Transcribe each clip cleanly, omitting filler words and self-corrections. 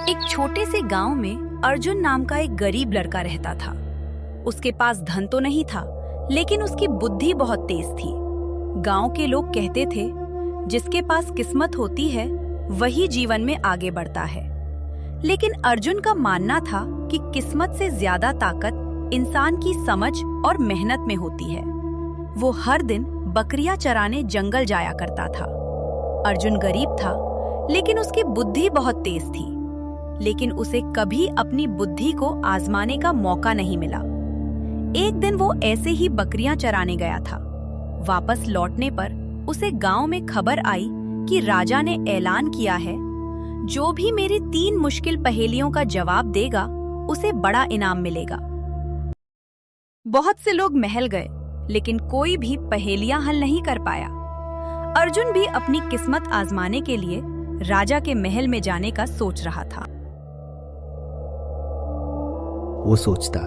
एक छोटे से गांव में अर्जुन नाम का एक गरीब लड़का रहता था। उसके पास धन तो नहीं था, लेकिन उसकी बुद्धि बहुत तेज थी। गांव के लोग कहते थे, जिसके पास किस्मत होती है वही जीवन में आगे बढ़ता है। लेकिन अर्जुन का मानना था कि किस्मत से ज्यादा ताकत इंसान की समझ और मेहनत में होती है। वो हर दिन बकरियां चराने जंगल जाया करता था। अर्जुन गरीब था, लेकिन उसकी बुद्धि बहुत तेज थी। लेकिन उसे कभी अपनी बुद्धि को आजमाने का मौका नहीं मिला। एक दिन वो ऐसे ही बकरियां चराने गया था। वापस लौटने पर उसे गांव में खबर आई कि राजा ने ऐलान किया है, जो भी मेरी 3 मुश्किल पहेलियों का जवाब देगा उसे बड़ा इनाम मिलेगा। बहुत से लोग महल गए, लेकिन कोई भी पहेलियां हल नहीं कर पाया। अर्जुन भी अपनी किस्मत आजमाने के लिए राजा के महल में जाने का सोच रहा था। वो सोचता,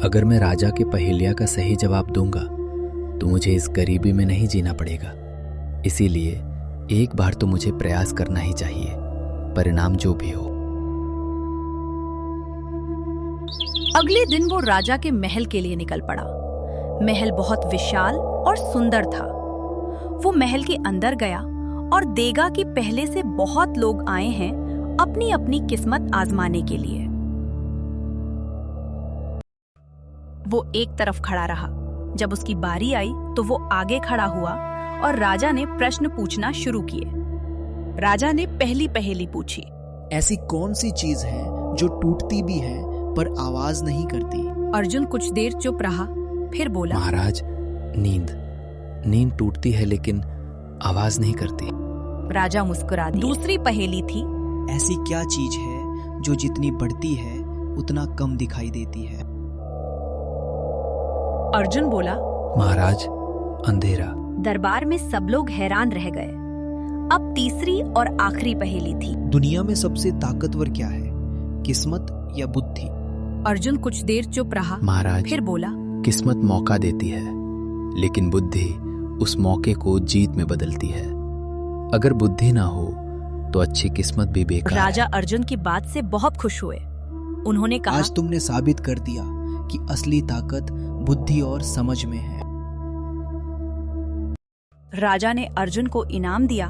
अगर मैं राजा के पहेलिया का सही जवाब दूंगा तो मुझे इस गरीबी में नहीं जीना पड़ेगा। इसीलिए एक बार तो मुझे प्रयास करना ही चाहिए, परिणाम जो भी हो। अगले दिन वो राजा के महल के लिए निकल पड़ा। महल बहुत विशाल और सुंदर था। वो महल के अंदर गया और देखा कि पहले से बहुत लोग आए हैं अपनी अपनी किस्मत आजमाने के लिए। वो एक तरफ खड़ा रहा। जब उसकी बारी आई तो वो आगे खड़ा हुआ और राजा ने प्रश्न पूछना शुरू किए। राजा ने पहली पहेली पूछी, ऐसी कौन सी चीज है जो टूटती भी है पर आवाज नहीं करती? अर्जुन कुछ देर चुप रहा, फिर बोला, महाराज, नींद टूटती है लेकिन आवाज नहीं करती। राजा मुस्कुरा दिया। दूसरी पहेली थी, ऐसी क्या चीज है जो जितनी बढ़ती है उतना कम दिखाई देती है? अर्जुन बोला, महाराज, अंधेरा। दरबार में सब लोग हैरान रह गए। अब तीसरी और आखिरी पहेली थी, दुनिया में सबसे ताकतवर क्या है, किस्मत या बुद्धि? अर्जुन कुछ देर चुप रहा, महाराज, फिर बोला, किस्मत मौका देती है, लेकिन बुद्धि उस मौके को जीत में बदलती है। अगर बुद्धि ना हो तो अच्छी किस्मत भी बेकार राजा है। अर्जुन की बात से बहुत खुश हुए। उन्होंने कहा, आज तुमने साबित कर दिया कि असली ताकत बुद्धि और समझ में है। राजा ने अर्जुन को इनाम दिया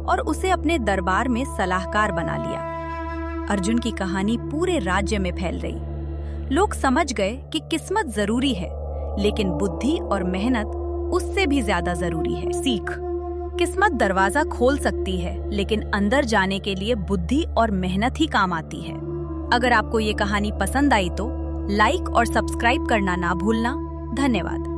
और उसे अपने दरबार में सलाहकार बना लिया। अर्जुन की कहानी पूरे राज्य में फैल रही। लोग समझ गए कि किस्मत जरूरी है, लेकिन बुद्धि और मेहनत उससे भी ज्यादा जरूरी है। सीख, किस्मत दरवाजा खोल सकती है, लेकिन अंदर जाने के लिए बुद्धि और मेहनत ही काम आती है। अगर आपको ये कहानी पसंद आई तो लाइक और सब्सक्राइब करना ना भूलना। धन्यवाद।